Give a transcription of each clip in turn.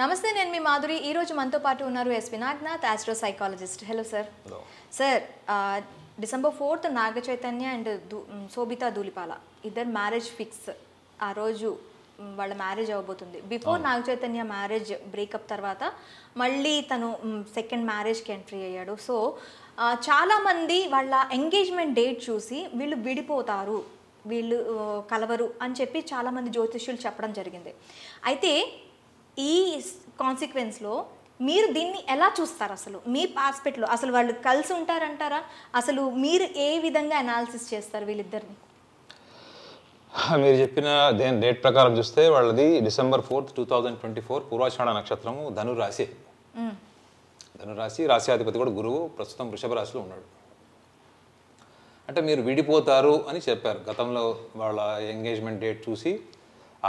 నమస్తే, నేను మీ మాధురి. ఈ రోజు మనతో పాటు ఉన్నారు SV Nagnath, astro psychologist. Hello sir. Sir, December 4th Naga Chaitanya and Sobhita Dhulipala ఇద్దరు మ్యారేజ్ ఫిక్స్. ఆ రోజు వాళ్ళ మ్యారేజ్ అవ్వబోతుంది. Before Naga Chaitanya marriage breakup తర్వాత మళ్ళీ తను సెకండ్ మ్యారేజ్కి ఎంట్రీ అయ్యాడు. సో చాలామంది వాళ్ళ ఎంగేజ్మెంట్ డేట్ చూసి వీళ్ళు విడిపోతారు, వీళ్ళు కలవరు అని చెప్పి చాలామంది జ్యోతిష్యులు చెప్పడం జరిగింది. అయితే ఈ కాన్సిక్వెన్స్లో మీరు దీన్ని ఎలా చూస్తారు? అసలు మీ ఆస్పెక్ట్లో అసలు వాళ్ళు కలిసి ఉంటారంటారా? అసలు మీరు ఏ విధంగా అనాలిసిస్ చేస్తారు వీళ్ళిద్దరిని? మీరు చెప్పిన డేట్ ప్రకారం చూస్తే వాళ్ళది December 4th, 2024 పూర్వాషాఢ నక్షత్రము ధనురాశి. ధనురాశి రాశ్యాధిపతి కూడా గురువు, ప్రస్తుతం వృషభ రాశిలో ఉన్నాడు. అంటే మీరు విడిపోతారు అని చెప్పారు. గతంలో వాళ్ళ ఎంగేజ్మెంట్ డేట్ చూసి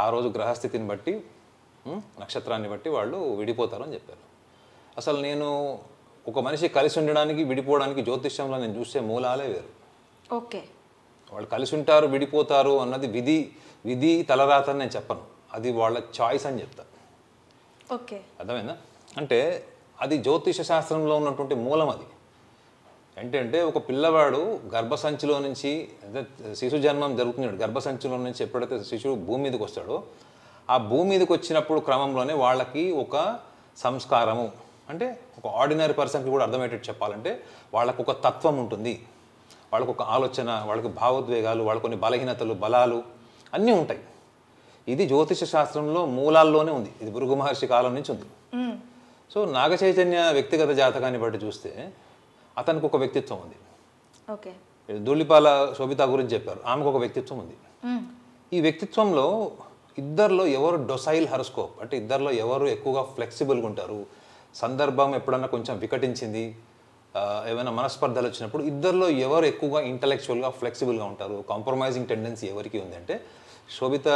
ఆ రోజు గ్రహస్థితిని బట్టి నక్షత్రాన్ని బట్టి వాళ్ళు విడిపోతారు అని చెప్పారు. అసలు నేను ఒక మనిషి కలిసి ఉండడానికి విడిపోవడానికి జ్యోతిష్యంలో నేను చూసే మూలాలే వేరు. ఓకే, వాళ్ళు కలిసి ఉంటారు విడిపోతారు అన్నది విధి తలరాత అని నేను చెప్పను, అది వాళ్ళ చాయిస్ అని చెప్తాను. ఓకే, అర్థమైందా? అంటే అది జ్యోతిష శాస్త్రంలో ఉన్నటువంటి మూలం. అది ఏంటంటే ఒక పిల్లవాడు గర్భసంచిలో నుంచి శిశు జన్మం జరుగుతున్నాడు. గర్భసంచిలో నుంచి ఎప్పుడైతే శిశువు భూమి మీదకి వస్తాడో ఆ భూమి మీదకి వచ్చినప్పుడు క్రమంలోనే వాళ్ళకి ఒక సంస్కారము, అంటే ఒక ఆర్డినరీ పర్సన్కి కూడా అర్థమయ్యేటట్టు చెప్పాలంటే వాళ్ళకు ఒక తత్వం ఉంటుంది, వాళ్ళకు ఒక ఆలోచన, వాళ్ళకి భావోద్వేగాలు, వాళ్ళ కొన్ని బలహీనతలు, బలాలు అన్నీ ఉంటాయి. ఇది జ్యోతిష శాస్త్రంలో మూలాల్లోనే ఉంది. ఇది భృగు మహర్షి కాలం నుంచి ఉంది. సో నాగ చైతన్య వ్యక్తిగత జాతకాన్ని బట్టి చూస్తే అతనికి ఒక వ్యక్తిత్వం ఉంది. ఓకే, ధూళిపాల శోభిత గురించి చెప్పారు, ఆమెకు ఒక వ్యక్తిత్వం ఉంది. ఈ వ్యక్తిత్వంలో ఇద్దరిలో ఎవరు డొసైల్ హరోస్కోప్, అంటే ఇద్దరిలో ఎవరు ఎక్కువగా ఫ్లెక్సిబుల్గా ఉంటారు, సందర్భం ఎప్పుడన్నా కొంచెం వికటించింది, ఏమైనా మనస్పర్ధలు వచ్చినప్పుడు ఇద్దరిలో ఎవరు ఎక్కువగా ఇంటలెక్చువల్గా ఫ్లెక్సిబుల్గా ఉంటారు, కాంప్రమైజింగ్ టెండెన్సీ ఎవరికి ఉంది అంటే శోభిత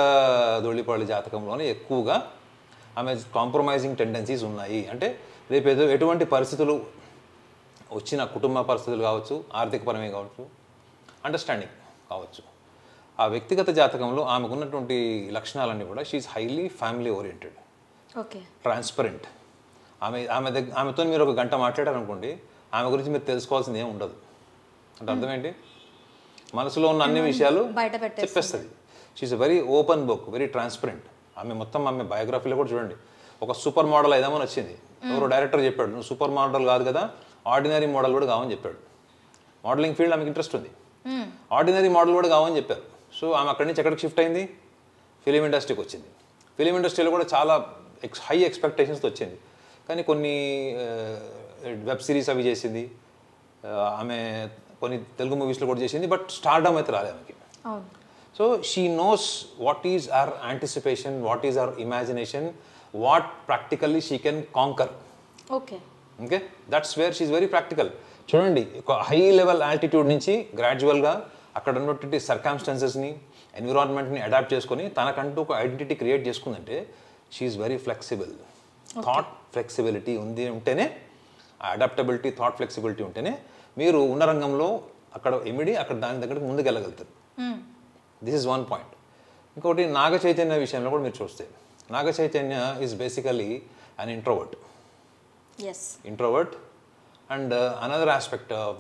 ధూళిపాళి జాతకంలోనే ఎక్కువగా ఆమె కాంప్రమైజింగ్ టెండెన్సీస్ ఉన్నాయి. అంటే రేపు ఎటువంటి పరిస్థితులు వచ్చిన, కుటుంబ పరిస్థితులు కావచ్చు, ఆర్థికపరమే కావచ్చు, అండర్స్టాండింగ్ కావచ్చు, ఆ వ్యక్తిగత జాతకంలో ఆమెకు ఉన్నటువంటి లక్షణాలన్నీ కూడా she's highly family oriented, okay, transparent. ఆమెతో మీరు ఒక గంట మాట్లాడారనుకోండి, ఆమె గురించి మీరు తెలుసుకోవాల్సింది ఏమి ఉండదు. అంటే అర్థం ఏంటి, మనసులో ఉన్న అన్ని విషయాలు చెప్పేస్తుంది. She's a very open book, very transparent. ఆమె బయోగ్రఫీలో కూడా చూడండి, ఒక సూపర్ మోడల్ అయిదామని వచ్చింది. ఎవరో డైరెక్టర్ చెప్పాడు, నువ్వు సూపర్ మోడల్ కాదు కదా, ఆర్డినరీ మోడల్ కూడా కావని చెప్పాడు. మోడలింగ్ ఫీల్డ్ ఆమెకు ఇంట్రెస్ట్ ఉంది, ఆర్డినరీ మోడల్ కూడా కావని చెప్పారు. సో ఆమె అక్కడి నుంచి ఎక్కడికి షిఫ్ట్ అయింది, ఫిలిం ఇండస్ట్రీకి వచ్చింది. ఫిలిం ఇండస్ట్రీలో కూడా చాలా హై ఎక్స్పెక్టేషన్స్తో వచ్చింది. కానీ కొన్ని వెబ్ సిరీస్ అవి చేసింది, ఆమె కొన్ని తెలుగు మూవీస్లో కూడా చేసింది, బట్ స్టార్డమ్ అయితే రాలేదు ఆమెకి. So she knows what is our anticipation, what is our imagination, what practically she can canker. Okay, okay, that's where she is very practical. చూడండి, ఒక హై లెవెల్ ఆల్టిట్యూడ్ నుంచి గ్రాడ్యువల్గా అక్కడ ఉన్నటువంటి సర్కమ్స్టాన్సెస్ని, ఎన్విరాన్మెంట్ని అడాప్ట్ చేసుకొని తనకంటూ ఒక ఐడెంటిటీ క్రియేట్ చేసుకుందంటే she is very flexible. Thought flexibility ఉంటేనే, అడాప్టబిలిటీ, థాట్ ఫ్లెక్సిబిలిటీ ఉంటేనే మీరు ఉన్న రంగంలో అక్కడ అక్కడ దాని దగ్గరకు ముందుకు వెళ్ళగలుగుతారు. This is one point. ఇంకొకటి నాగ చైతన్య విషయంలో కూడా మీరు చూస్తే, Naga Chaitanya is basically an introvert and another aspect of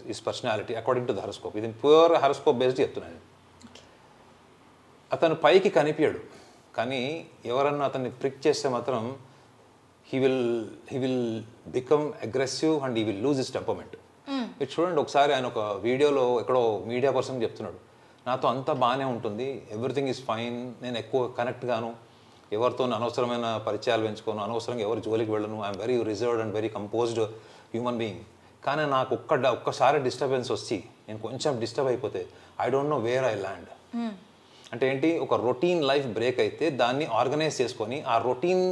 his personality according to the horoscope. ఇది ప్యూర్ హరోస్కోప్ బేస్డ్ చెప్తున్నాను. అతను పైకి కనిపించడు, కానీ ఎవరన్నా అతన్ని ప్రిక్ చేస్తే మాత్రం he will become aggressive and he will lose his temperament. మీరు చూడండి, ఒకసారి ఆయన ఒక వీడియోలో ఎక్కడో మీడియా పర్సన్ చెప్తున్నాడు, నాతో అంతా బాగానే ఉంటుంది, ఎవ్రీథింగ్ ఈజ్ ఫైన్, నేను ఎక్కువ కనెక్ట్ గాను, ఎవరితో అనవసరమైన పరిచయాలు పెంచుకోను, అనవసరంగా ఎవరి జోలికి వెళ్ళను, I'm very reserved and very composed human being. కానీ నాకు ఒక్కసారి డిస్టర్బెన్స్ వచ్చి నేను కొంచెం డిస్టర్బ్ అయిపోతే I don't know where I land. అంటే ఏంటి, ఒక రొటీన్ లైఫ్ బ్రేక్ అయితే దాన్ని ఆర్గనైజ్ చేసుకొని, ఆ రొటీన్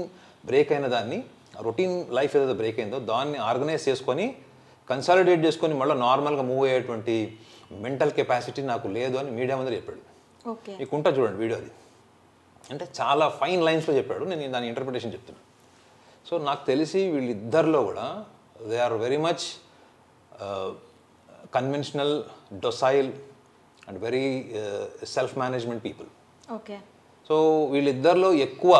బ్రేక్ అయిన దాన్ని, రొటీన్ లైఫ్ ఏదైతే బ్రేక్ అయిందో దాన్ని ఆర్గనైజ్ చేసుకొని, కన్సాలిడేట్ చేసుకొని మళ్ళీ నార్మల్గా మూవ్ అయ్యేటువంటి మెంటల్ కెపాసిటీ నాకు లేదు అని మీడియా ముందర చెప్పాడు. మీకు ఉంటా చూడండి వీడియో, అది అంటే చాలా ఫైన్ లైన్స్లో చెప్పాడు. నేను దాని ఇంటర్ప్రిటేషన్ చెప్తున్నాను. సో నాకు తెలిసి వీళ్ళిద్దరిలో కూడా they are very much conventional, docile and very self management people. Okay. So వీళ్ళిద్దరిలో ఎక్కువ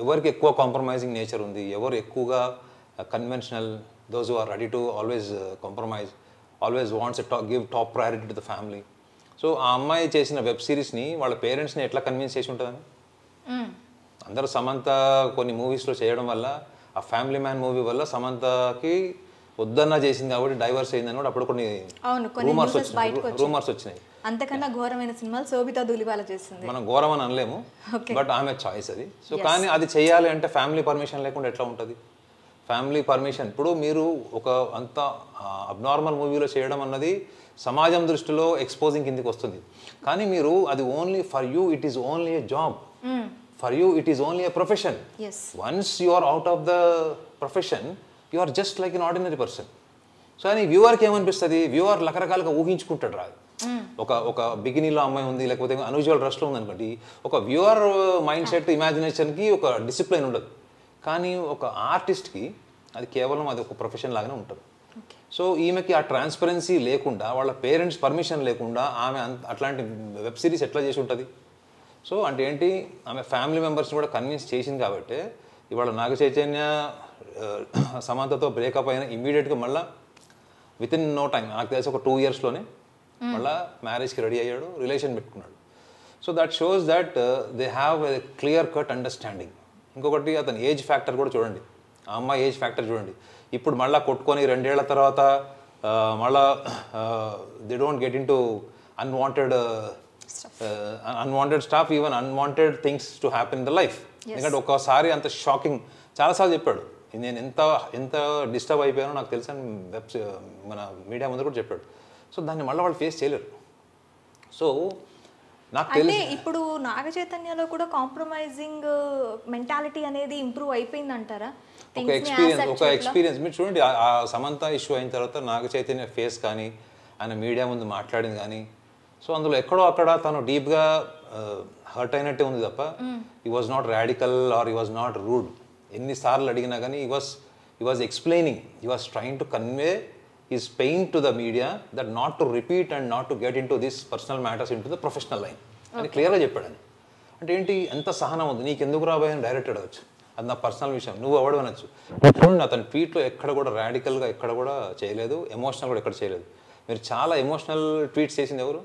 ఎవరికి ఎక్కువ కాంప్రమైజింగ్ నేచర్ ఉంది, ఎవరు ఎక్కువగా conventional, those who are ready to always compromise, always wants give top priority to the family. So ఆ అమ్మాయి చేసిన వెబ్ సిరీస్ని వాళ్ళ పేరెంట్స్ని ఎట్లా కన్విన్స్ చేసి ఉంటుందని. అందరూ సమంత కొన్ని మూవీస్లో చేయడం వల్ల, ఆ ఫ్యామిలీ మ్యాన్ మూవీ వల్ల సమంతకి వద్దన్నా చేసింది కాబట్టి డైవర్స్ అయిందని కూడా అప్పుడు కొన్ని రూమర్స్ వచ్చినాయి. అంతకన్నా ఘోరమైన సినిమాలు శోభితా ధూళిపాల చేస్తుంది. మనం ఘోరం అని అనలేము, బట్ ఆమె చాయిస్ అది. సో కానీ అది చేయాలి అంటే ఫ్యామిలీ పర్మిషన్ లేకుండా ఎట్లా ఉంటుంది? ఫ్యామిలీ పర్మిషన్, ఇప్పుడు మీరు ఒక అంత అబ్నార్మల్ మూవీలో చేయడం అన్నది సమాజం దృష్టిలో ఎక్స్పోజింగ్ కిందికి వస్తుంది. కానీ మీరు అది only for you it is only a job, for you it is only a profession. Once you are out of the profession you are just like an ordinary person. So అని వ్యూవర్కి ఏమనిపిస్తుంది, viewer రకరకాలుగా ఊహించుకుంటాడు. రాదు ఒక బిగినీలో అమ్మాయి ఉంది, లేకపోతే unusual డ్రెస్లో ఉంది అనుకోండి, ఒక వ్యూవర్ మైండ్ సెట్ ఇమాజినేషన్కి ఒక డిసిప్లైన్ ఉండదు. కానీ ఒక ఆర్టిస్ట్కి అది కేవలం అది ఒక ప్రొఫెషన్ లాగానే ఉంటుంది. సో ఈమెకి ఆ ట్రాన్స్పరెన్సీ లేకుండా, వాళ్ళ పేరెంట్స్ పర్మిషన్ లేకుండా ఆమె అట్లాంటి వెబ్ సిరీస్ ఎట్లా చేసి ఉంటుంది? సో అంటే ఏంటి, ఆమె ఫ్యామిలీ మెంబర్స్ని కూడా కన్విన్స్ చేసింది కాబట్టి ఇవాళ నాగ చైతన్య సమంతతో బ్రేకప్ అయిన ఇమ్మీడియట్గా మళ్ళీ విత్ ఇన్ నో టైం, నాకు తెలిసి ఒక 2 yearsలోనే మళ్ళీ మ్యారేజ్కి రెడీ అయ్యాడు, రిలేషన్ పెట్టుకున్నాడు. So that shows that they have a clear cut understanding. ఇంకొకటి అతని ఏజ్ ఫ్యాక్టర్ కూడా చూడండి, ఆ అమ్మాయి ఏజ్ ఫ్యాక్టర్ చూడండి. ఇప్పుడు మళ్ళీ కొట్టుకొని 2 ఏళ్ల తర్వాత మళ్ళా they don't get in to unwanted staff, even unwanted things to happen in the life. ఎందుకంటే ఒక్కసారి అంత షాకింగ్, చాలాసార్లు చెప్పాడు, నేను ఎంత డిస్టర్బ్ అయిపోయానో నాకు తెలుసు అని మన మీడియా ముందు కూడా చెప్పాడు. సో దాన్ని మళ్ళీ వాళ్ళు ఫేస్ చేయలేరు. సో నాకు అంటే ఇప్పుడు నాగ చైతన్యలో కూడా కాంప్రమైజింగ్ మెంటాలిటీ అనేది ఇంప్రూవ్ అయిపోయింది అంటారా? ఒక ఎక్స్పీరియన్స్ మీరు చూడండి, ఆ సమంత ఇష్యూ అయిన తర్వాత నాగ చైతన్య ఫేస్ కానీ, ఆయన మీడియా ముందు మాట్లాడింది కానీ, సో అందులో ఎక్కడో అక్కడ తను డీప్గా హర్ట్ అయినట్టే ఉంది తప్ప ఈ వాజ్ నాట్ రాడికల్ ఆర్ ఈ వాజ్ నాట్ రూడ్. ఎన్నిసార్లు అడిగినా కానీ ఈ వాజ్ ఎక్స్ప్లెయినింగ్, ఈ was trying to convey his pain to the media that not to repeat and not to get in to this personal matters in to the professional line అని క్లియర్గా చెప్పాడు. అని అంటే ఏంటి, ఎంత సహనం ఉంది, నీకు ఎందుకు రాబోయే అని డైరెక్ట్ అడగచ్చు, అది నా పర్సనల్ విషయం, నువ్వు ఎవడు అనొచ్చు. చూడండి అతని ట్వీట్లో ఎక్కడ కూడా రాడికల్గా ఎక్కడ కూడా చేయలేదు, ఎమోషనల్ కూడా ఎక్కడ చేయలేదు. మీరు చాలా ఎమోషనల్ ట్వీట్స్ చేసింది ఎవరు?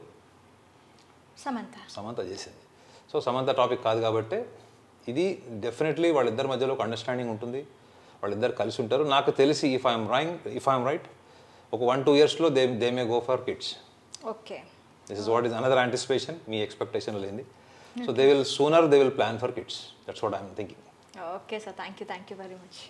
సమంత చేసింది. సో సమంత టాపిక్ కాదు కాబట్టి ఇది డెఫినెట్లీ వాళ్ళిద్దరి మధ్యలో ఒక అండర్స్టాండింగ్ ఉంటుంది, వాళ్ళిద్దరు కలిసి ఉంటారు. నాకు తెలిసి ఇఫ్ ఐఎమ్ రైట్ ఒక 1-2 yearsలో they may go for kids. Okay, this is what is another anticipation, మీ ఎక్స్పెక్టేషన్ లేనిది. So they will sooner they will plan for kids, that's what I'm thinking. Okay sir, thank you very much.